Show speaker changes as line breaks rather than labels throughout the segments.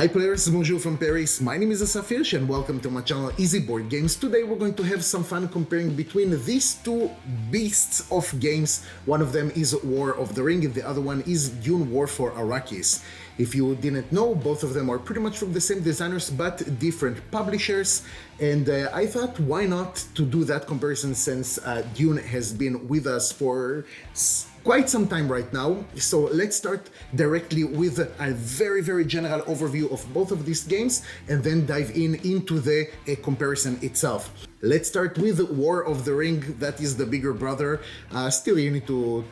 Hi players, bonjour from Paris. My name is Asaf and welcome to my channel Easy Board Games. Today we're going to have some fun comparing between these two beasts of games. One of them is War of the Ring and the other one is Dune War for Arrakis. If you didn't know, both of them are pretty much from the same designers but different publishers, and I thought why not to do that comparison since Dune has been with us for quite some time right now. So let's start directly with a very general overview of both of these games and then dive into the comparison itself. Let's start with War of the Ring. That is the bigger brother. Still, you need to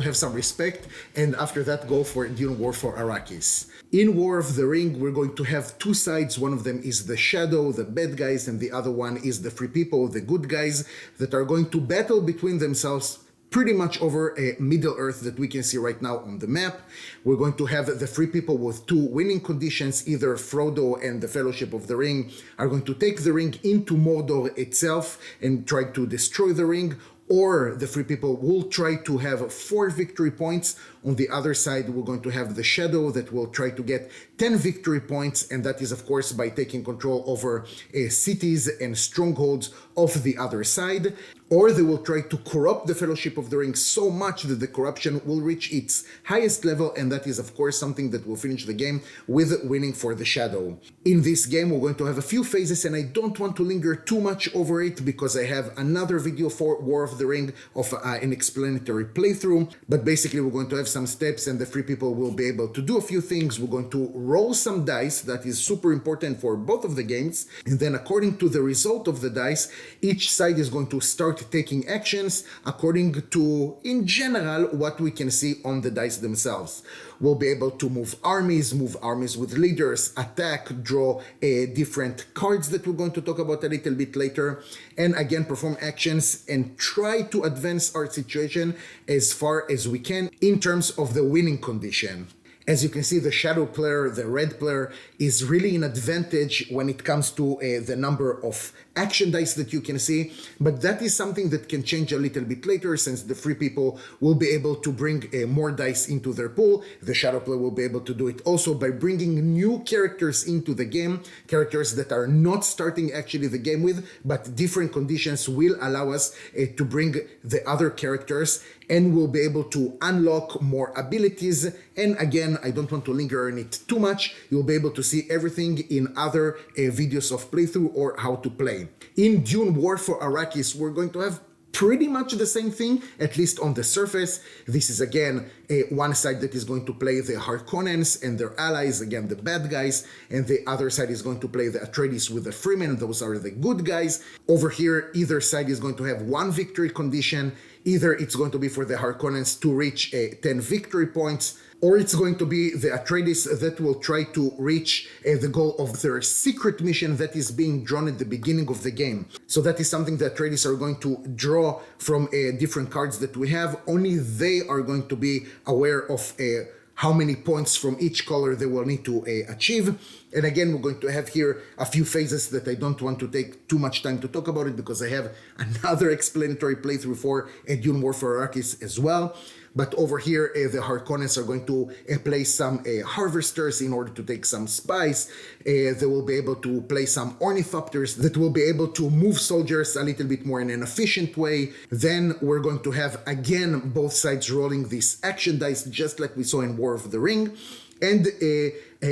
have some respect, and after that go for Dune War for Arrakis. In War of the Ring, we're going to have two sides. One of them is the Shadow, the bad guys, and the other one is the Free People, the good guys, that are going to battle between themselves pretty much over a Middle Earth that we can see right now on the map. We're going to have the Free People with two winning conditions. Either Frodo and the Fellowship of the Ring are going to take the ring into Mordor itself and try to destroy the ring, or the Free People will try to have 4 victory points. On the other side, we're going to have the Shadow that will try to get 10 victory points, and that is of course by taking control over cities and strongholds of the other side. Or they will try to corrupt the Fellowship of the Ring so much that the corruption will reach its highest level, and that is of course something that will finish the game with winning for the Shadow. In this game we're going to have a few phases, and I don't want to linger too much over it because I have another video for War of the Ring of an explanatory playthrough. But basically we're going to have some steps, and the Free People will be able to do a few things. We're going to roll some dice. That is super important for both of the games, and then according to the result of the dice, each side is going to start taking actions according to, in general, what we can see on the dice themselves. We'll be able to move armies with leaders, attack, draw different cards that we're going to talk about a little bit later, and again perform actions and try to advance our situation as far as we can in terms of the winning condition. As you can see, the Shadow player, the red player, is really an advantage when it comes to the number of action dice that you can see, but that is something that can change a little bit later since the Free People will be able to bring more dice into their pool. The Shadow player will be able to do it also by bringing new characters into the game, characters that are not starting actually the game with, but different conditions will allow us to bring the other characters, and we'll be able to unlock more abilities. And again, I don't want to linger on it too much. You'll be able to see everything in other videos of playthrough or how to play. In Dune War for Arrakis, we're going to have pretty much the same thing, at least on the surface. This is again one side that is going to play the Harkonnens and their allies, again the bad guys, and the other side is going to play the Atreides with the Freemen. Those are the good guys. Over here, either side is going to have 1 victory condition. Either it's going to be for the Harkonnens to reach 10 victory points, or it's going to be the Atreides that will try to reach the goal of their secret mission that is being drawn at the beginning of the game. So that is something the Atreides are going to draw from different cards that we have. Only they are going to be aware of how many points from each color they will need to achieve. And again, we're going to have here a few phases that I don't want to take too much time to talk about it because I have another explanatory playthrough for Dune War for Arrakis as well. But over here, the Harkonnens are going to play some harvesters in order to take some spice. They will be able to play some ornithopters that will be able to move soldiers a little bit more in an efficient way. Then we're going to have, again, both sides rolling these action dice, just like we saw in War of the Ring. And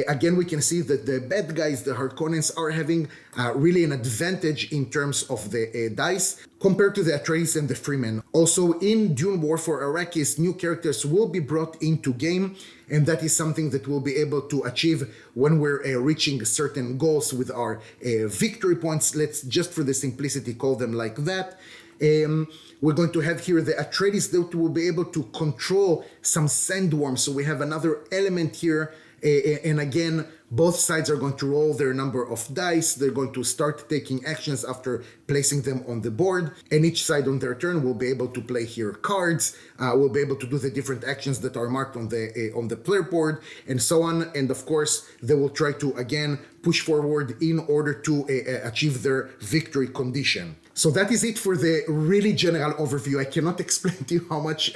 again, we can see that the bad guys, the Harkonnens, are having really an advantage in terms of the dice compared to the Atreides and the Freemen. Also, in Dune War for Arrakis, new characters will be brought into game, and that is something that we'll be able to achieve when we're reaching certain goals with our victory points. Let's just for the simplicity call them like that. We're going to have here the Atreides that will be able to control some sandworms. So we have another element here. And again, both sides are going to roll their number of dice. They're going to start taking actions after placing them on the board. And each side on their turn will be able to play here cards. Will be able to do the different actions that are marked on the player board and so on. And of course, they will try to, again, push forward in order to achieve their victory condition. So that is it for the really general overview. I cannot explain to you how much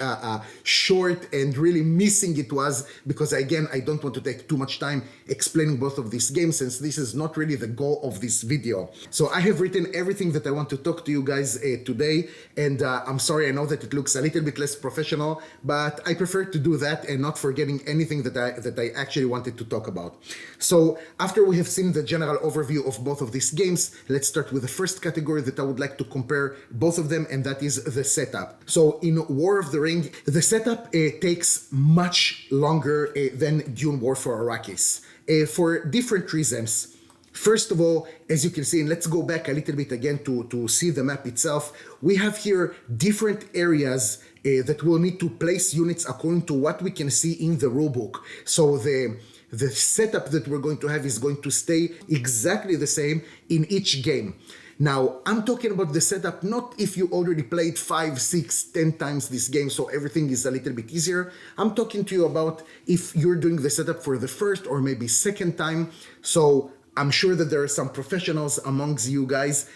short and really missing it was because, again, I don't want to take too much time explaining explaining both of these games, since this is not really the goal of this video. So I have written everything that I want to talk to you guys today, and I'm sorry, I know that it looks a little bit less professional, but I prefer to do that and not forgetting anything that I actually wanted to talk about. So after we have seen the general overview of both of these games, let's start with the first category that I would like to compare both of them, and that is the setup. So in War of the Ring, the setup takes much longer than Dune War for Arrakis, for different reasons. First of all, as you can see, and let's go back a little bit again to see the map itself, we have here different areas that will need to place units according to what we can see in the rulebook. So the setup that we're going to have is going to stay exactly the same in each game. Now, I'm talking about the setup not if you already played 5, 6, 10 times this game, so everything is a little bit easier. I'm talking to you about if you're doing the setup for the first or maybe second time. So I'm sure that there are some professionals amongst you guys.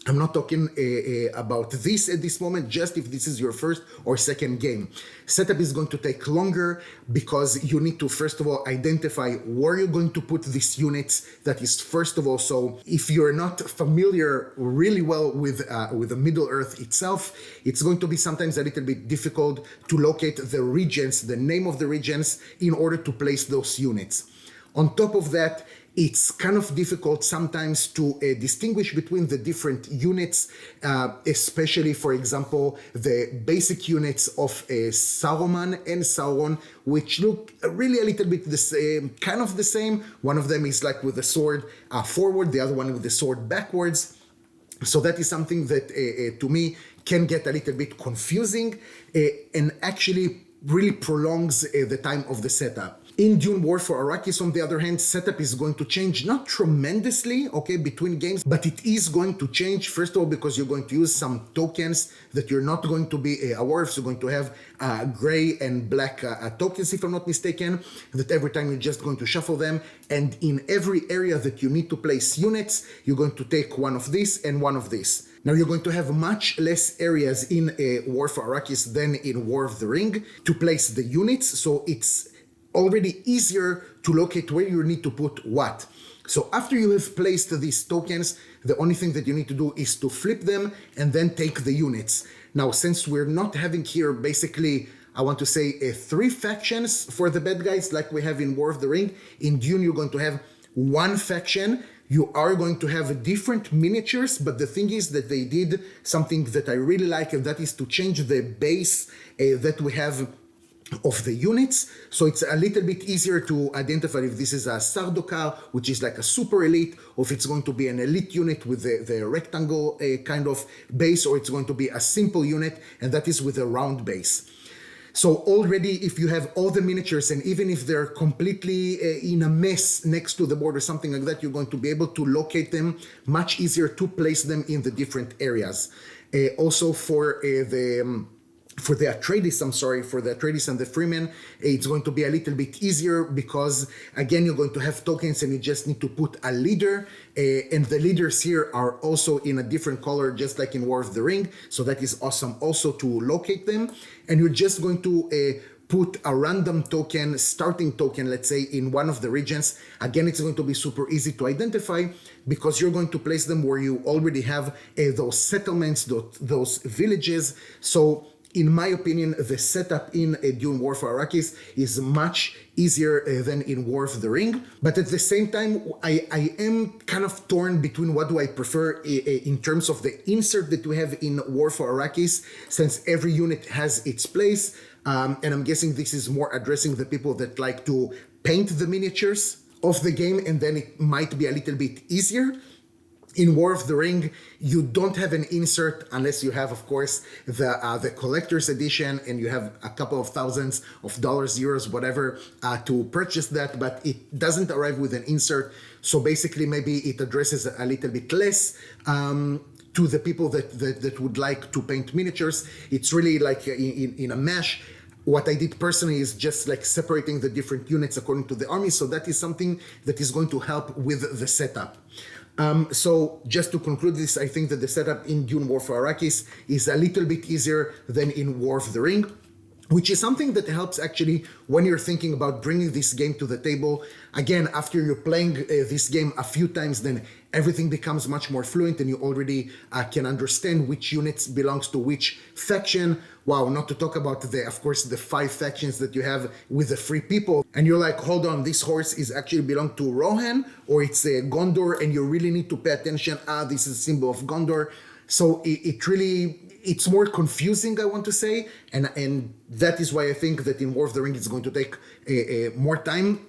I'm not talking about this at this moment, just if this is your first or second game. Setup is going to take longer because you need to, first of all, identify where you're going to put these units. That is first of all. So if you're not familiar really well with the Middle Earth itself, it's going to be sometimes a little bit difficult to locate the regions, the name of the regions, in order to place those units. On top of that, it's kind of difficult sometimes to distinguish between the different units, especially, for example, the basic units of Saruman and Sauron, which look really a little bit the same, kind of the same. One of them is like with the sword forward, the other one with the sword backwards. So that is something that, to me, can get a little bit confusing and actually really prolongs the time of the setup. In Dune War for Arrakis, on the other hand, setup is going to change, not tremendously, okay, between games, but it is going to change, first of all, because you're going to use some tokens that you're not going to be aware of. So you're going to have gray and black tokens, if I'm not mistaken, that every time you're just going to shuffle them. And in every area that you need to place units, you're going to take one of these and one of these. Now you're going to have much less areas in War for Arrakis than in War of the Ring to place the units, so it's already easier to locate where you need to put what. So after you have placed these tokens, the only thing that you need to do is to flip them and then take the units. Now, since we're not having here basically, I want to say 3 factions for the bad guys like we have in War of the Ring, in Dune you're going to have one faction. You are going to have different miniatures, but the thing is that they did something that I really like, and that is to change the base that we have of the units. So it's a little bit easier to identify if this is a Sardokar, which is like a super elite, or if it's going to be an elite unit with the rectangle kind of base, or it's going to be a simple unit, and that is with a round base. So already, if you have all the miniatures, and even if they're completely in a mess next to the board or something like that, you're going to be able to locate them much easier to place them in the different areas. Also for the Atreides and the Freemen, it's going to be a little bit easier because, again, you're going to have tokens and you just need to put a leader. And the leaders here are also in a different color, just like in War of the Ring. So that is awesome also to locate them. And you're just going to put a random token, starting token, let's say, in one of the regions. Again, it's going to be super easy to identify because you're going to place them where you already have those settlements, those villages. So in my opinion, the setup in Dune War for Arrakis is much easier than in War of the Ring. But at the same time, I am kind of torn between what do I prefer in terms of the insert that we have in War for Arrakis, since every unit has its place. And I'm guessing this is more addressing the people that like to paint the miniatures of the game, and then it might be a little bit easier. In War of the Ring, you don't have an insert unless you have, of course, the collector's edition, and you have a couple of thousands of dollars, euros, whatever, to purchase that, but it doesn't arrive with an insert. So basically, maybe it addresses a little bit less to the people that would like to paint miniatures. It's really like in a mesh. What I did personally is just like separating the different units according to the army. So that is something that is going to help with the setup. So just to conclude this, I think that the setup in Dune War for Arrakis is a little bit easier than in War of the Ring. which is something that helps actually when you're thinking about bringing this game to the table. Again, after you're playing this game a few times, then everything becomes much more fluent and you already can understand which units belongs to which faction. Wow, not to talk about of course, the 5 factions that you have with the free people. And you're like, hold on, this horse is actually belong to Rohan or it's Gondor, and you really need to pay attention. This is a symbol of Gondor. So it's more confusing, I want to say, and that is why I think that in War of the Ring it's going to take more time.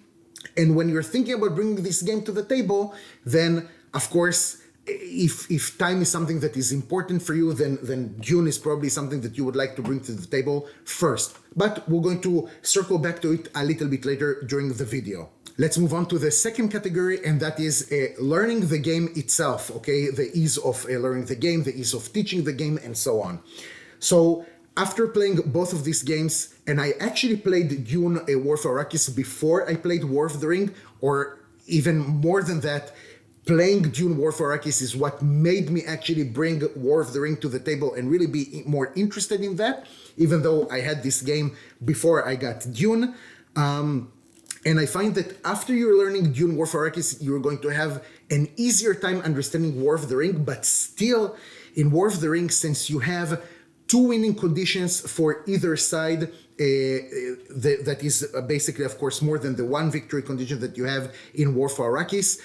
And when you're thinking about bringing this game to the table, then of course, if time is something that is important for you, then Dune is probably something that you would like to bring to the table first. But we're going to circle back to it a little bit later during the video. Let's move on to the second category, and that is learning the game itself, okay? The ease of learning the game, the ease of teaching the game, and so on. So after playing both of these games, and I actually played Dune War for Arrakis before I played War of the Ring, or even more than that, playing Dune War for Arrakis is what made me actually bring War of the Ring to the table and really be more interested in that, even though I had this game before I got Dune. And I find that after you're learning Dune War for Arrakis, you're going to have an easier time understanding War of the Ring, but still in War of the Ring, since you have 2 winning conditions for either side, that is basically, of course, more than the 1 victory condition that you have in War for Arrakis.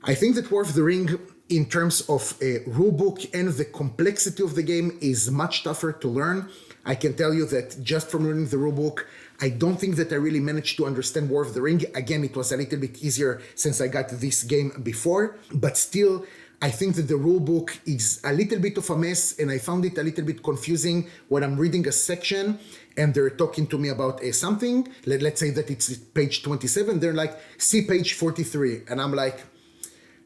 I think that War of the Ring, in terms of a rulebook and the complexity of the game, is much tougher to learn. I can tell you that just from learning the rulebook, I don't think that I really managed to understand War of the Ring. Again, it was a little bit easier since I got this game before, but still, I think that the rulebook is a little bit of a mess, and I found it a little bit confusing when I'm reading a section and they're talking to me about something. Let's say that it's page 27. They're like, see page 43. And I'm like,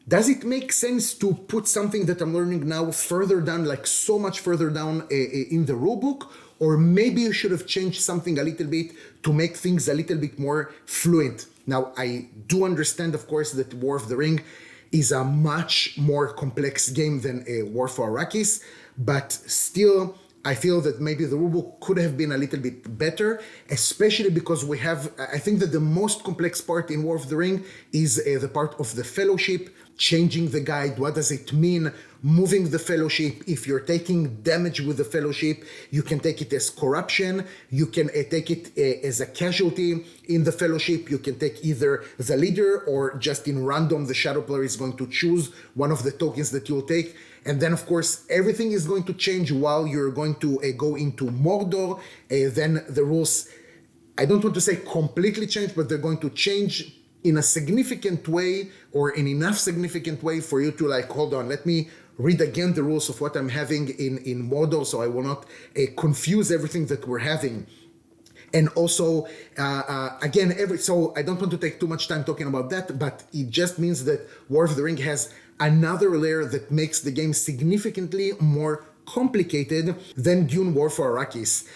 does it make sense to put something that I'm learning now further down, like so much further down in the rulebook? Or maybe you should have changed something a little bit to make things a little bit more fluent. Now, I do understand, of course, that War of the Ring is a much more complex game than War for Arrakis, but still, I feel that maybe the rulebook could have been a little bit better, especially because I think that the most complex part in War of the Ring is the part of the fellowship, changing the guide. What does it mean? Moving the fellowship. If you're taking damage with the fellowship, you can take it as corruption. You can take it as a casualty in the fellowship. You can take either the leader or just in random, the shadow player is going to choose one of the tokens that you'll take. And then, of course, everything is going to change while you're going to go into Mordor. Then the rules, I don't want to say completely change, but they're going to change in a significant way, or in enough significant way for you to like, hold on, let me read again the rules of what I'm having in Mordor, so I will not confuse everything that we're having. And also, again, so I don't want to take too much time talking about that, but it just means that War of the Ring has another layer that makes the game significantly more complicated than Dune War for Arrakis.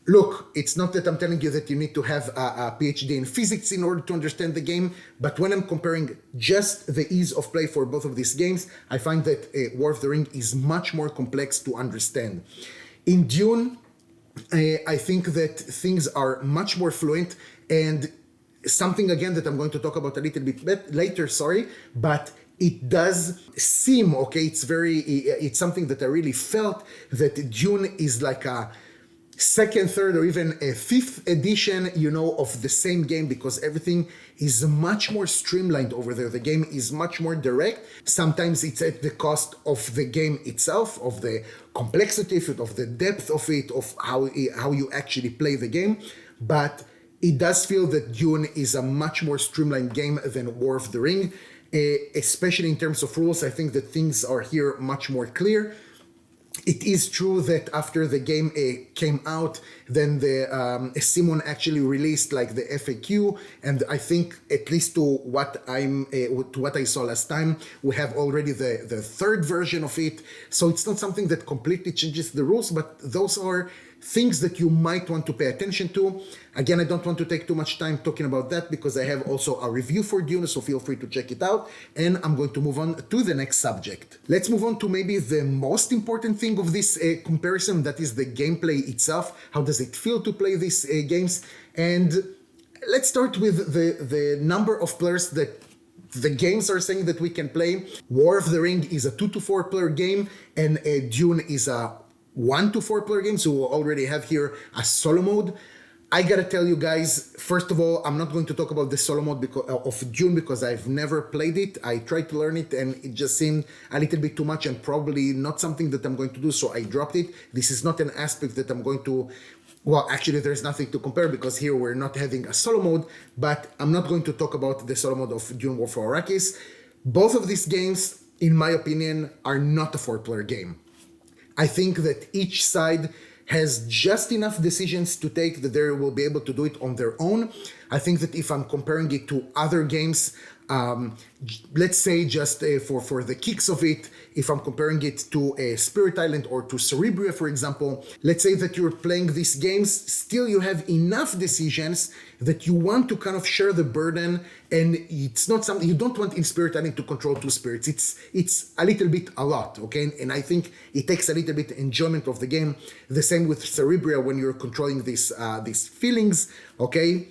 Look, it's not that I'm telling you that you need to have a PhD in physics in order to understand the game, but when I'm comparing just the ease of play for both of these games, I find that War of the Ring is much more complex to understand. In Dune, I think that things are much more fluent, and something again that I'm going to talk about a little bit later, but it does seem, okay, it's something that I really felt that Dune is like a second, third, or even a 5th edition, of the same game, because everything is much more streamlined over there. The game is much more direct. Sometimes it's at the cost of the game itself, of the complexity of it, of the depth of it, of how you actually play the game. But it does feel that Dune is a much more streamlined game than War of the Ring, especially in terms of rules. I think that things are here much more clear. It is true that after the game came out, then Simon actually released like the FAQ, and I think at least to what I saw last time, we have already the 3rd version of it. So it's not something that completely changes the rules, but those are things that you might want to pay attention to. Again, I don't want to take too much time talking about that because I have also a review for Dune, so feel free to check it out. And I'm going to move on to the next subject. Let's move on to maybe the most important thing of this comparison, that is the gameplay itself. How does it feel to play these games? And let's start with the number of players that the games are saying that we can play. War of the Ring is a 2 to 4 player game, and Dune is a 1 to 4 player game, so we'll already have here a solo mode. I gotta tell you guys, first of all, I'm not going to talk about the solo mode of Dune because I've never played it. I tried to learn it and it just seemed a little bit too much and probably not something that I'm going to do, so I dropped it. This is not an aspect that I'm going to, well, actually there's nothing to compare because here we're not having a solo mode, but I'm not going to talk about the solo mode of Dune War for Arrakis. Both of these games, in my opinion, are not a 4-player game. I think that each side has just enough decisions to take that they will be able to do it on their own. I think that if I'm comparing it to other games, let's say just for the kicks of it, if I'm comparing it to a Spirit Island or to Cerebria, for example, let's say that you're playing these games, still you have enough decisions that you want to kind of share the burden, and it's not something, you don't want in Spirit Island to control 2 spirits. It's a little bit a lot, okay? And I think it takes a little bit enjoyment of the game. The same with Cerebria when you're controlling these feelings, okay?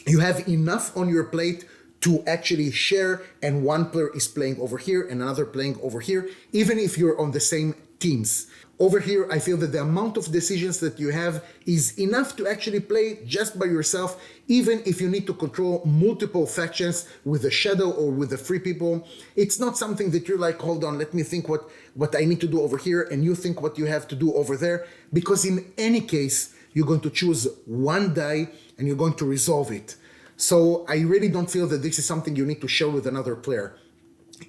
You have enough on your plate to actually share, and one player is playing over here and another playing over here, even if you're on the same teams. Over here, I feel that the amount of decisions that you have is enough to actually play just by yourself, even if you need to control multiple factions with the Shadow or with the Free People. It's not something that you're like, hold on, let me think what I need to do over here, and you think what you have to do over there, because in any case, you're going to choose one die and you're going to resolve it. So I really don't feel that this is something you need to share with another player.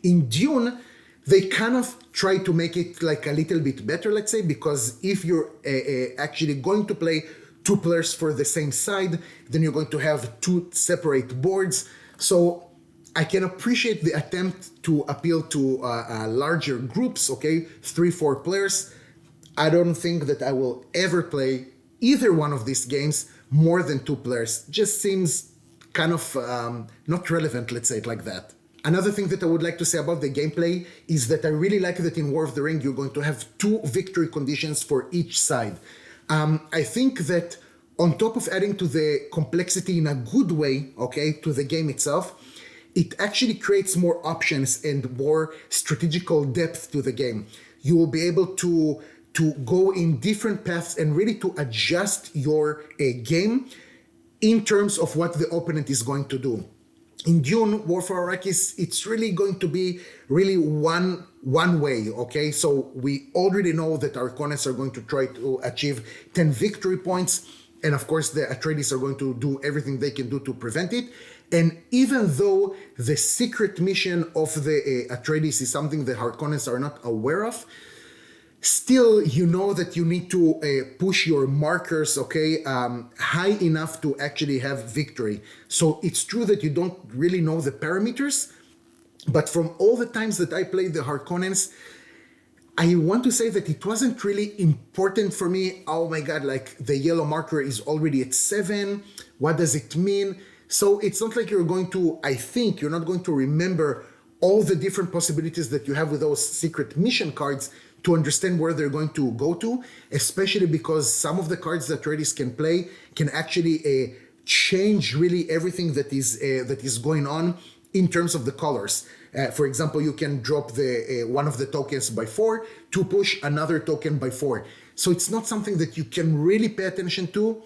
In Dune, they kind of try to make it like a little bit better, let's say, because if you're actually going to play 2 players for the same side, then you're going to have 2 separate boards. So I can appreciate the attempt to appeal to larger groups, okay, 3-4 players. I don't think that I will ever play either one of these games more than 2 players. Just seems kind of not relevant, let's say it like that. Another thing that I would like to say about the gameplay is that I really like that in War of the Ring you're going to have 2 victory conditions for each side. I think that on top of adding to the complexity in a good way, okay, to the game itself, it actually creates more options and more strategical depth to the game. You will be able to go in different paths and really to adjust your game in terms of what the opponent is going to do. In Dune War for Arrakis, it's really going to be really one way, okay? So we already know that our opponents are going to try to achieve 10 victory points, and of course the Atreides are going to do everything they can do to prevent it. And even though the secret mission of the Atreides is something the Harkonnens are not aware of, still, you know that you need to push your markers, okay, high enough to actually have victory. So it's true that you don't really know the parameters, but from all the times that I played the Harkonnens, I want to say that it wasn't really important for me. Oh my God, like the yellow marker is already at 7. What does it mean? So it's not like you're going to, I think you're not going to remember all the different possibilities that you have with those secret mission cards to understand where they're going to go to, especially because some of the cards that Atreides can play can actually change really everything that is going on in terms of the colors. For example, you can drop the one of the tokens by 4 to push another token by 4. So it's not something that you can really pay attention to,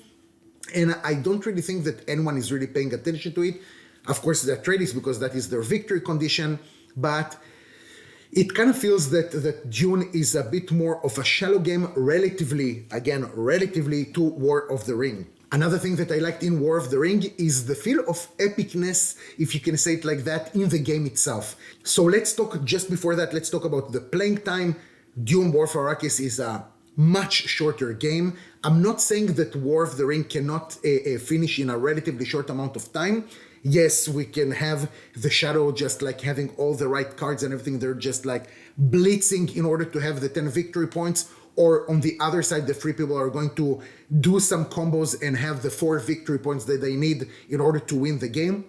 and I don't really think that anyone is really paying attention to it. Of course, the Atreides, because that is their victory condition, but it kind of feels that Dune is a bit more of a shallow game relatively to War of the Ring. Another thing that I liked in War of the Ring is the feel of epicness, if you can say it like that, in the game itself. So let's talk, just before that, let's talk about the playing time. Dune War for Arrakis is a much shorter game. I'm not saying that War of the Ring cannot finish in a relatively short amount of time. Yes, we can have the Shadow just like having all the right cards and everything. They're just like blitzing in order to have the 10 victory points. or on the other side, the free people are going to do some combos and have the 4 victory points that they need in order to win the game.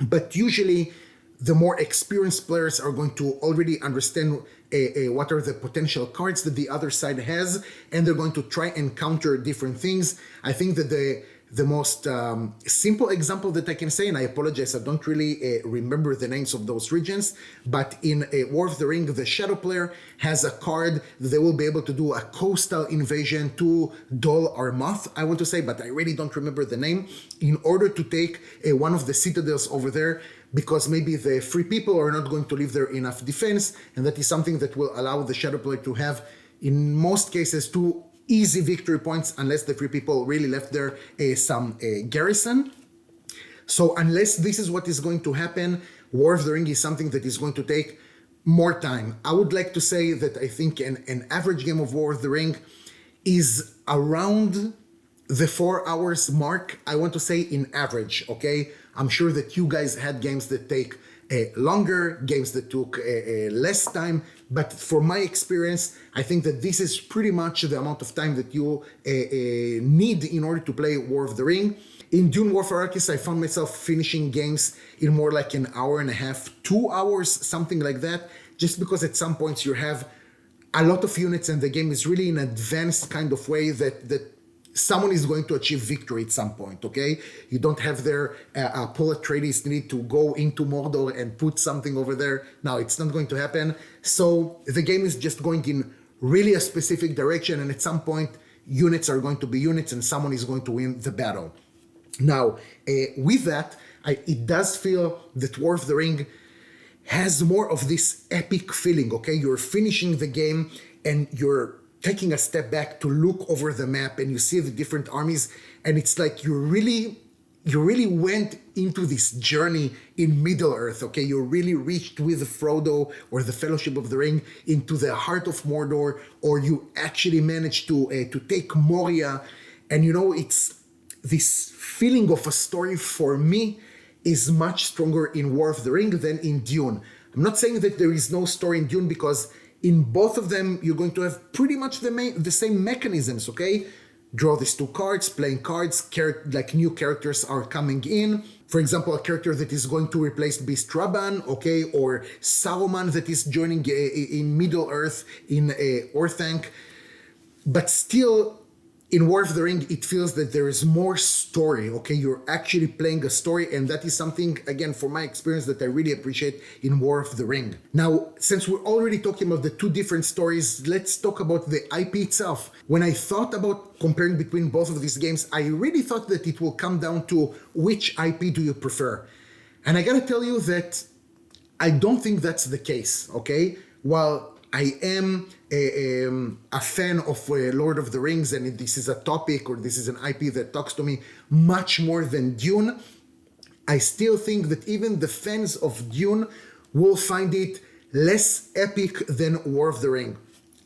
But usually, the more experienced players are going to already understand what are the potential cards that the other side has, and they're going to try and counter different things. I think that the most simple example that I can say, and I apologize, I don't really remember the names of those regions, but in War of the Ring, the Shadow player has a card that they will be able to do a coastal invasion to Dol Armath, I want to say, but I really don't remember the name, in order to take one of the citadels over there, because maybe the free people are not going to leave there enough defense, and that is something that will allow the Shadow player to have, in most cases, 2 easy victory points, unless the free people really left there some garrison. So unless this is what is going to happen, War of the Ring is something that is going to take more time. I would like to say that I think an average game of War of the Ring is around the 4 hours mark, I want to say, in average, okay? I'm sure that you guys had games that take longer, games that took less time, but for my experience, I think that this is pretty much the amount of time that you need in order to play War of the Ring. In Dune War for Arrakis, I found myself finishing games in more like an hour and a half, 2 hours, something like that, just because at some points you have a lot of units and the game is really in an advanced kind of way that someone is going to achieve victory at some point, okay? You don't have their Paul Atreides need to go into Mordor and put something over there. No, it's not going to happen. So the game is just going in really a specific direction, and at some point, units are going to be units and someone is going to win the battle. Now, with that, it does feel that War of the Ring has more of this epic feeling, okay? You're finishing the game and you're taking a step back to look over the map and you see the different armies, and it's like you really went into this journey in Middle Earth, okay? You really reached with Frodo or the Fellowship of the Ring into the heart of Mordor, or you actually managed to take Moria, and you know, it's this feeling of a story for me is much stronger in War of the Ring than in Dune. I'm not saying that there is no story in Dune, because in both of them, you're going to have pretty much the same mechanisms, okay? Draw these 2 cards, playing cards, like new characters are coming in. For example, a character that is going to replace Beast Rabban, okay? Or Saruman that is joining in Middle Earth, in Orthanc. But still, in War of the Ring, it feels that there is more story, okay? You're actually playing a story, and that is something, again, from my experience, that I really appreciate in War of the Ring. Now, since we're already talking about the 2 different stories, let's talk about the IP itself. When I thought about comparing between both of these games, I really thought that it will come down to which IP do you prefer. And I gotta tell you that I don't think that's the case, okay? While I am a fan of Lord of the Rings, and this is a topic, or this is an IP that talks to me much more than Dune, I still think that even the fans of Dune will find it less epic than War of the Ring.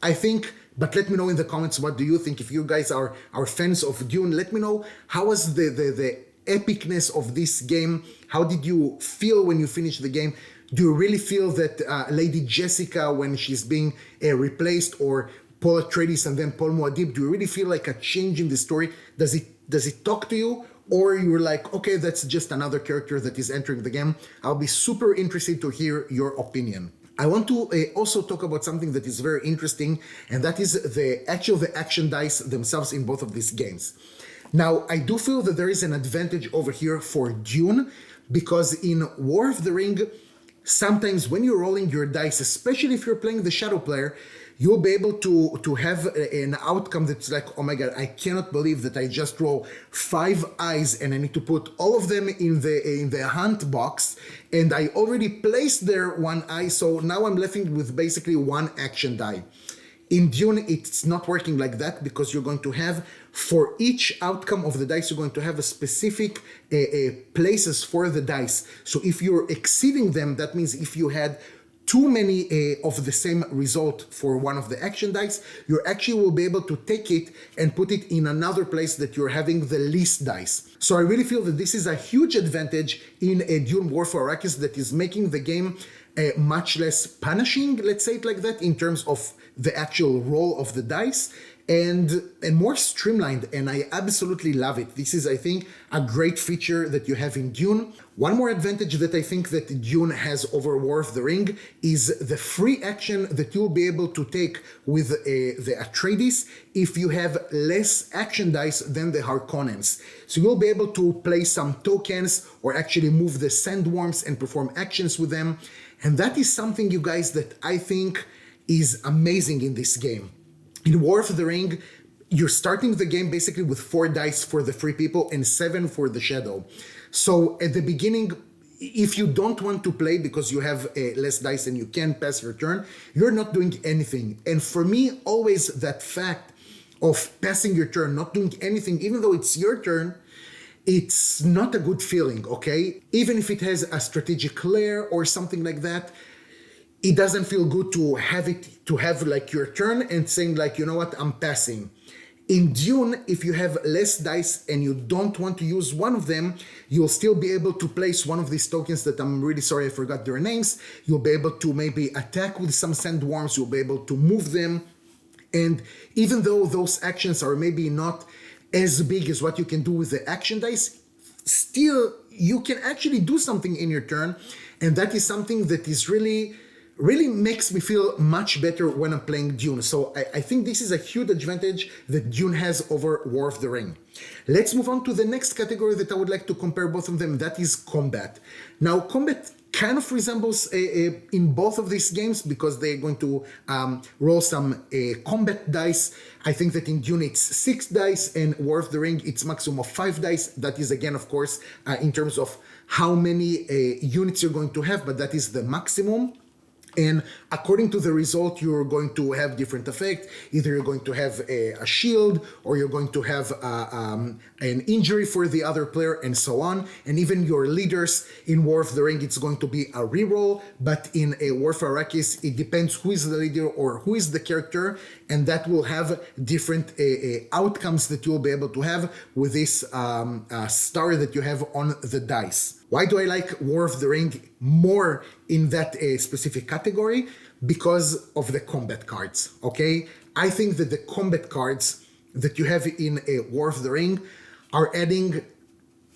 I think, but let me know in the comments, what do you think? If you guys are fans of Dune, let me know, how was the epicness of this game? How did you feel when you finished the game? Do you really feel that Lady Jessica, when she's being replaced, or Paul Atreides and then Paul Muad'Dib, do you really feel like a change in the story? Does it talk to you? Or you're like, okay, that's just another character that is entering the game? I'll be super interested to hear your opinion. I want to also talk about something that is very interesting, and that is the action dice themselves in both of these games. Now, I do feel that there is an advantage over here for Dune, because in War of the Ring, sometimes when you're rolling your dice, especially if you're playing the Shadow player, you'll be able to have an outcome that's like, oh my god, I cannot believe that I just roll 5 eyes and I need to put all of them in the hunt box, and I already placed there 1 eye, so now I'm left with basically 1 action die. In Dune, it's not working like that, because you're going to have, for each outcome of the dice, you're going to have a specific places for the dice. So if you're exceeding them, that means if you had too many of the same result for one of the action dice, you actually will be able to take it and put it in another place that you're having the least dice. So I really feel that this is a huge advantage in a Dune War for Arrakis that is making the game much less punishing, let's say it like that, in terms of the actual roll of the dice, and more streamlined, and I absolutely love it. This is, I think, a great feature that you have in Dune. One more advantage that I think that Dune has over War of the Ring is the free action that you'll be able to take with the Atreides if you have less action dice than the Harkonnens. So you'll be able to play some tokens or actually move the sandworms and perform actions with them. And that is something, you guys, that I think is amazing in this game. In War of the Ring, you're starting the game basically with 4 dice for the free people and 7 for the shadow. So at the beginning, if you don't want to play because you have less dice and you can't pass your turn, you're not doing anything. And for me, always that fact of passing your turn, not doing anything, even though it's your turn, it's not a good feeling, okay? Even if it has a strategic layer or something like that, it doesn't feel good to have like your turn and saying like, you know what, I'm passing. In Dune, if you have less dice and you don't want to use one of them, you'll still be able to place one of these tokens that I'm really sorry I forgot their names. You'll be able to maybe attack with some sandworms, you'll be able to move them. And even though those actions are maybe not as big as what you can do with the action dice, still you can actually do something in your turn. And that is something that is really makes me feel much better when I'm playing Dune. So I think this is a huge advantage that Dune has over War of the Ring. Let's move on to the next category that I would like to compare both of them. That is combat. Now, combat kind of resembles in both of these games because they're going to roll some combat dice. I think that in Dune it's 6 dice and War of the Ring it's maximum of 5 dice. That is again, of course, in terms of how many units you're going to have, but that is the maximum. And according to the result, you're going to have different effects. Either you're going to have a shield, or you're going to have an injury for the other player, and so on. And even your leaders in War of the Ring, it's going to be a reroll. But in a War for Arrakis, it depends who is the leader or who is the character, and that will have different outcomes that you'll be able to have with this star that you have on the dice. Why do I like War of the Ring more in that specific category? Because of the combat cards, okay? I think that the combat cards that you have in a War of the Ring are adding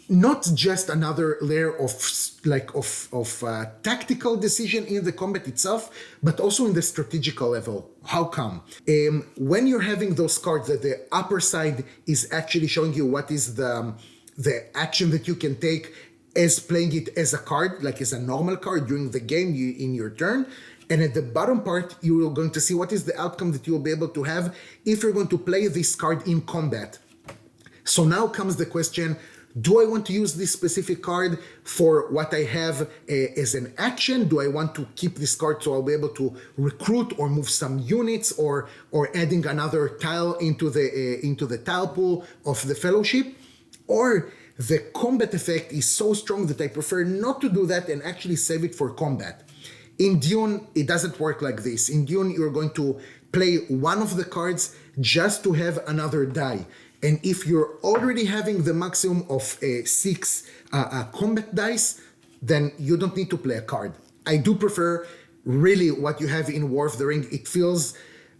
not just another layer of tactical decision in the combat itself, but also in the strategical level. How come? When you're having those cards that the upper side is actually showing you what is the action that you can take as playing it as a card, like as a normal card during the game in your turn. And at the bottom part, you're going to see what is the outcome that you'll be able to have if you're going to play this card in combat. So now comes the question, do I want to use this specific card for what I have as an action? Do I want to keep this card so I'll be able to recruit or move some units or adding another tile into the tile pool of the fellowship? Or the combat effect is so strong that I prefer not to do that and actually save it for combat. In Dune, it doesn't work like this. In Dune, you're going to play one of the cards just to have another die. And if you're already having the maximum of 6 combat dice, then you don't need to play a card. I do prefer really what you have in War of the Ring. It feels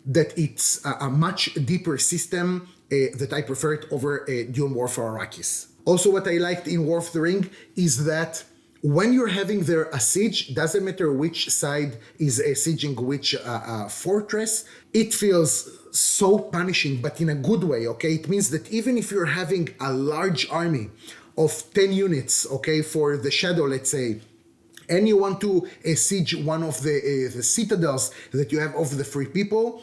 that it's a much deeper system that I prefer it over Dune War for Arrakis. Also, what I liked in War of the Ring is that when you're having there a siege, doesn't matter which side is sieging which fortress, it feels so punishing, but in a good way, okay? It means that even if you're having a large army of 10 units, okay, for the Shadow, let's say, and you want to siege one of the citadels that you have of the free people,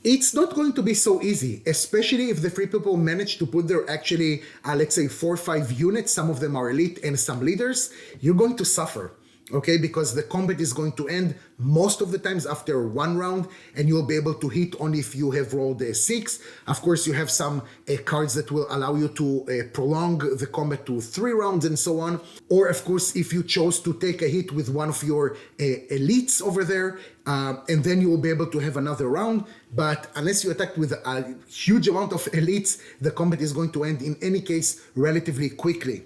it's not going to be so easy, especially if the free people manage to put there actually, let's say 4 or 5 units, some of them are elite and some leaders, you're going to suffer, okay? Because the combat is going to end most of the times after 1 round, and you'll be able to hit only if you have rolled a 6. Of course, you have some cards that will allow you to prolong the combat to 3 rounds and so on. Or of course, if you chose to take a hit with one of your elites over there, and then you will be able to have another round. But unless you attack with a huge amount of elites, the combat is going to end in any case relatively quickly.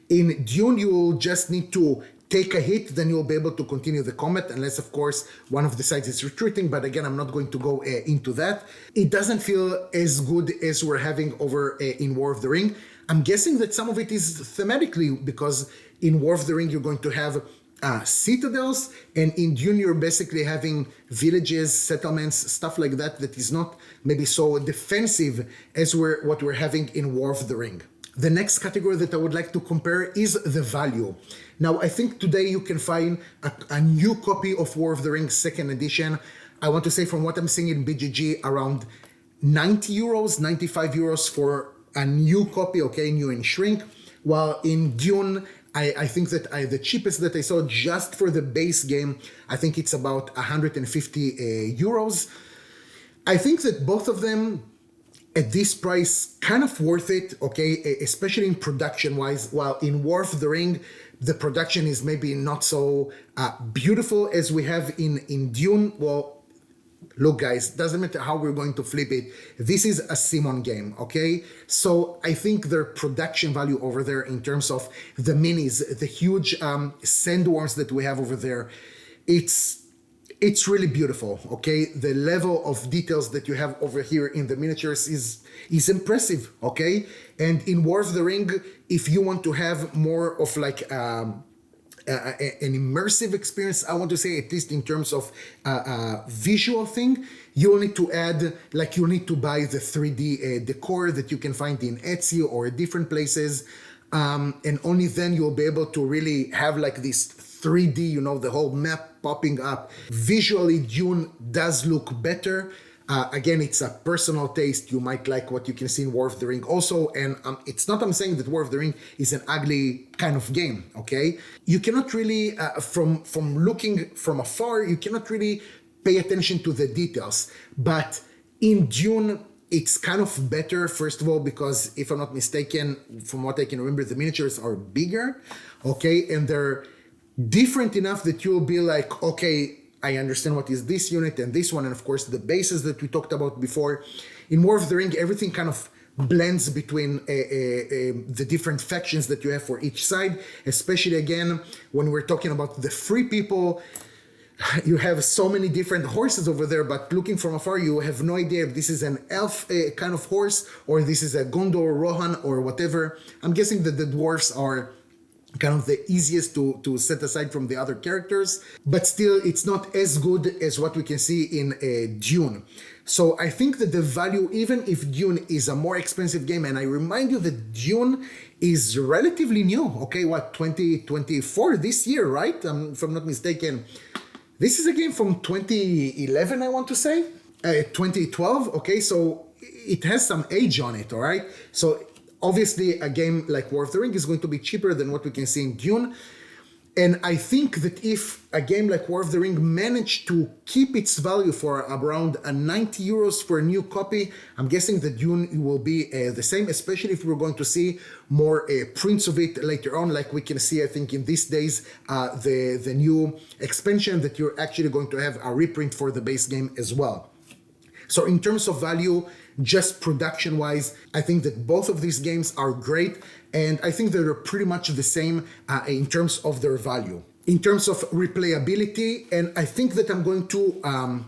In Dune, you will just need to take a hit, then you'll be able to continue the combat, unless, of course, one of the sides is retreating. But again, I'm not going to go into that. It doesn't feel as good as we're having over in War of the Ring. I'm guessing that some of it is thematically, because in War of the Ring, you're going to have citadels, and in Dune, you're basically having villages, settlements, stuff like that, that is not maybe so defensive as what we're having in War of the Ring. The next category that I would like to compare is the value. Now, I think today you can find a new copy of War of the Rings 2nd edition. I want to say, from what I'm seeing in BGG, around 90 euros, 95 euros for a new copy, okay, new in shrink. While in Dune, I think that the cheapest that I saw just for the base game, I think it's about 150 euros. I think that both of them at this price kind of worth it, okay, especially in production wise. While in War of the Ring, the production is maybe not so beautiful as we have in Dune. Well, look, guys, doesn't matter how we're going to flip it. This is a Simon game, okay? So I think their production value over there in terms of the minis, the huge sandworms that we have over there, it's really beautiful, okay? The level of details that you have over here in the miniatures is impressive, okay? And in War of the Ring, if you want to have more of like an immersive experience, I want to say, at least in terms of visual thing, you'll need to add, like, you'll need to buy the 3D decor that you can find in Etsy or different places. And only then you'll be able to really have like this 3D, you know, the whole map popping up. Visually, Dune does look better. Again, it's a personal taste. You might like what you can see in War of the Ring also. And it's not I'm saying that War of the Ring is an ugly kind of game, okay? You cannot really, from looking from afar, you cannot really pay attention to the details. But in Dune, it's kind of better, first of all, because if I'm not mistaken, from what I can remember, the miniatures are bigger, okay? And they're different enough that you'll be like, okay, I understand what is this unit and this one, and of course the bases that we talked about before. In War of the Ring, everything kind of blends between the different factions that you have for each side, especially again, when we're talking about the free people. You have so many different horses over there, but looking from afar, you have no idea if this is an elf kind of horse, or this is a Gondor, Rohan, or whatever. I'm guessing that the dwarves are kind of the easiest to set aside from the other characters, but still it's not as good as what we can see in Dune. So I think that the value, even if Dune is a more expensive game, and I remind you that Dune is relatively new, okay, what, 2024, this year, right? If I'm not mistaken, this is a game from 2011, I want to say, 2012, okay, so it has some age on it, all right? So obviously, a game like War of the Ring is going to be cheaper than what we can see in Dune. And I think that if a game like War of the Ring managed to keep its value for around 90 euros for a new copy, I'm guessing that Dune will be the same, especially if we're going to see more prints of it later on, like we can see, I think, in these days, the new expansion that you're actually going to have a reprint for the base game as well. So in terms of value, just production-wise, I think that both of these games are great, and I think they're pretty much the same in terms of their value. In terms of replayability, and I think that I'm going to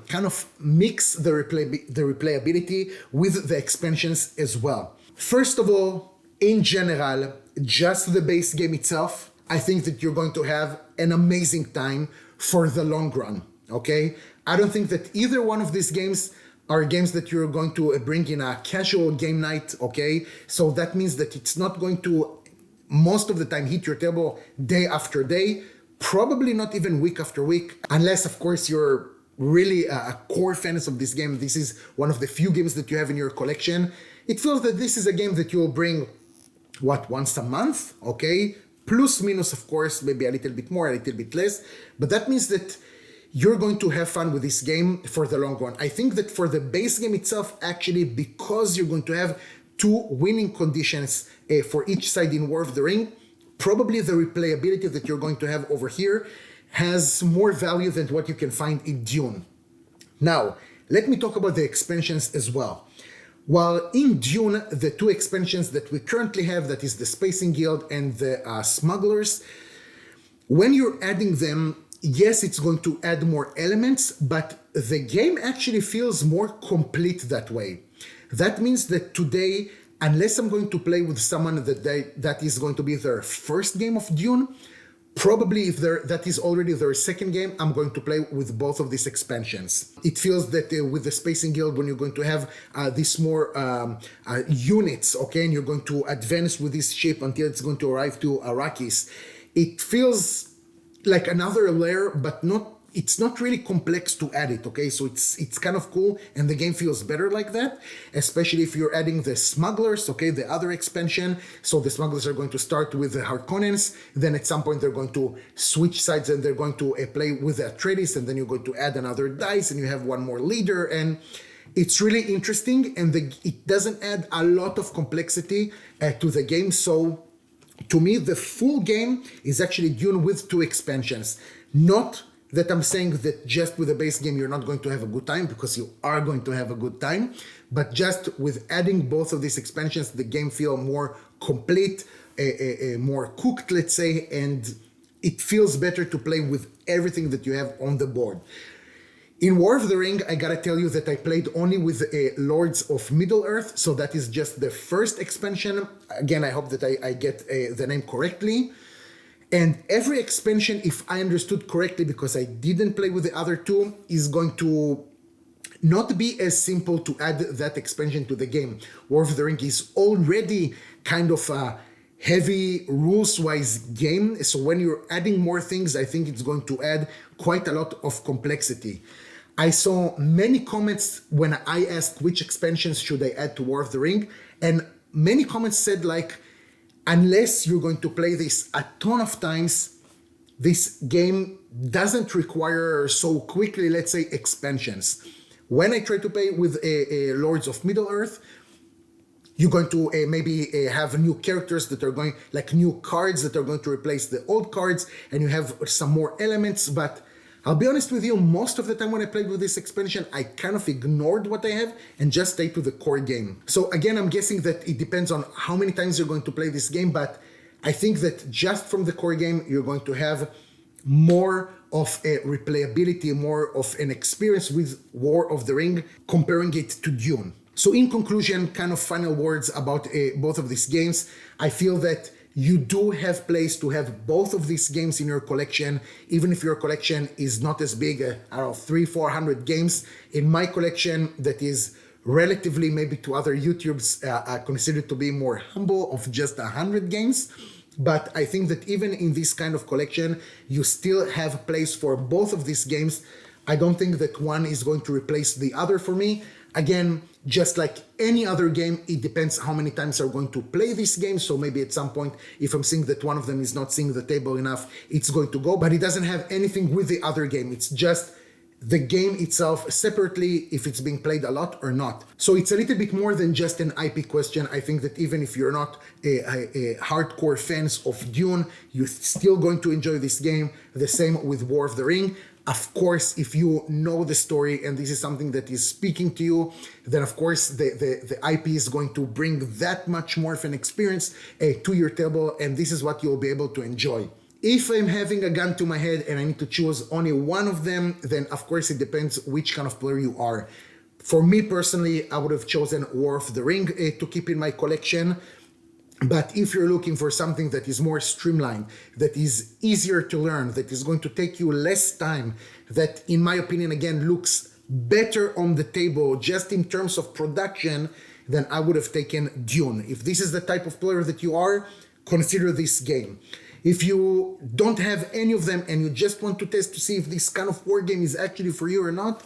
kind of mix the replayability with the expansions as well. First of all, in general, just the base game itself, I think that you're going to have an amazing time for the long run, okay? I don't think that either one of these games are games that you're going to bring in a casual game night, okay? So that means that it's not going to, most of the time, hit your table day after day, probably not even week after week, unless, of course, you're really a core fans of this game. This is one of the few games that you have in your collection. It feels that this is a game that you'll bring, what, once a month, okay? Plus, minus, of course, maybe a little bit more, a little bit less, but that means that you're going to have fun with this game for the long run. I think that for the base game itself, actually, because you're going to have two winning conditions for each side in War of the Ring, probably the replayability that you're going to have over here has more value than what you can find in Dune. Now, let me talk about the expansions as well. While in Dune, the two expansions that we currently have, that is the Spacing Guild and the Smugglers, When you're adding them, yes, it's going to add more elements, but the game actually feels more complete that way. That means that today, unless I'm going to play with someone that is going to be their first game of Dune, probably if that is already their second game, I'm going to play with both of these expansions. It feels that with the Spacing Guild, when you're going to have these more units, okay, and you're going to advance with this ship until it's going to arrive to Arrakis, it feels like another layer, but it's not really complex to add it, okay? So it's kind of cool, and the game feels better like that, especially if you're adding the smugglers, okay, the other expansion. So the smugglers are going to start with the Harkonnens, then at some point they're going to switch sides and they're going to play with the Atreides, and then you're going to add another dice and you have one more leader, and it's really interesting, and it doesn't add a lot of complexity to the game. So to me, the full game is actually Dune with 2 expansions. Not that I'm saying that just with the base game you're not going to have a good time, because you are going to have a good time, but just with adding both of these expansions, the game feel more complete, more cooked, let's say, and it feels better to play with everything that you have on the board. In War of the Ring, I gotta tell you that I played only with Lords of Middle-earth, so that is just the first expansion. Again, I hope that I get the name correctly. And every expansion, if I understood correctly, because I didn't play with the other 2, is going to not be as simple to add that expansion to the game. War of the Ring is already kind of a heavy rules-wise game, so when you're adding more things, I think it's going to add quite a lot of complexity. I saw many comments when I asked which expansions should I add to War of the Ring, and many comments said like, unless you're going to play this a ton of times, this game doesn't require so quickly, let's say, expansions. When I try to play with Lords of Middle-earth, you're going to maybe have new characters that are going, like new cards that are going to replace the old cards, and you have some more elements, but I'll be honest with you, most of the time when I played with this expansion, I kind of ignored what I have and just stayed to the core game. So again, I'm guessing that it depends on how many times you're going to play this game, but I think that just from the core game, you're going to have more of a replayability, more of an experience with War of the Ring, comparing it to Dune. So in conclusion, kind of final words about both of these games, I feel that you do have place to have both of these games in your collection, even if your collection is not as big, I don't know, 300-400 games. In my collection, that is relatively maybe to other YouTubes considered to be more humble, of just 100 games. But I think that even in this kind of collection, you still have place for both of these games. I don't think that one is going to replace the other for me. Again, just like any other game, it depends how many times I'm going to play this game. So maybe at some point, if I'm seeing that one of them is not seeing the table enough, it's going to go. But it doesn't have anything with the other game. It's just the game itself separately, if it's being played a lot or not. So it's a little bit more than just an IP question. I think that even if you're not a hardcore fans of Dune, you're still going to enjoy this game. The same with War of the Ring. Of course, if you know the story and this is something that is speaking to you, then of course the IP is going to bring that much more of an experience to your table, and this is what you'll be able to enjoy. If I'm having a gun to my head and I need to choose only one of them, then of course it depends which kind of player you are. For me personally, I would have chosen War of the Ring to keep in my collection. But if you're looking for something that is more streamlined, that is easier to learn, that is going to take you less time, that in my opinion, again, looks better on the table just in terms of production, then I would have taken Dune. If this is the type of player that you are, consider this game. If you don't have any of them and you just want to test to see if this kind of war game is actually for you or not,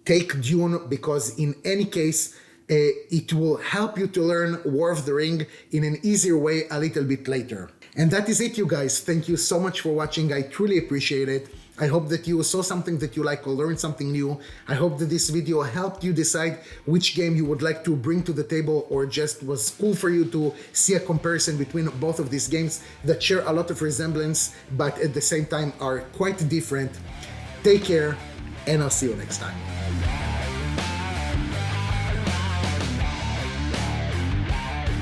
take Dune, because in any case, it will help you to learn War of the Ring in an easier way a little bit later. And that is it, you guys. Thank you so much for watching. I truly appreciate it. I hope that you saw something that you like or learned something new. I hope that this video helped you decide which game you would like to bring to the table, or just was cool for you to see a comparison between both of these games that share a lot of resemblance, but at the same time are quite different. Take care, and I'll see you next time.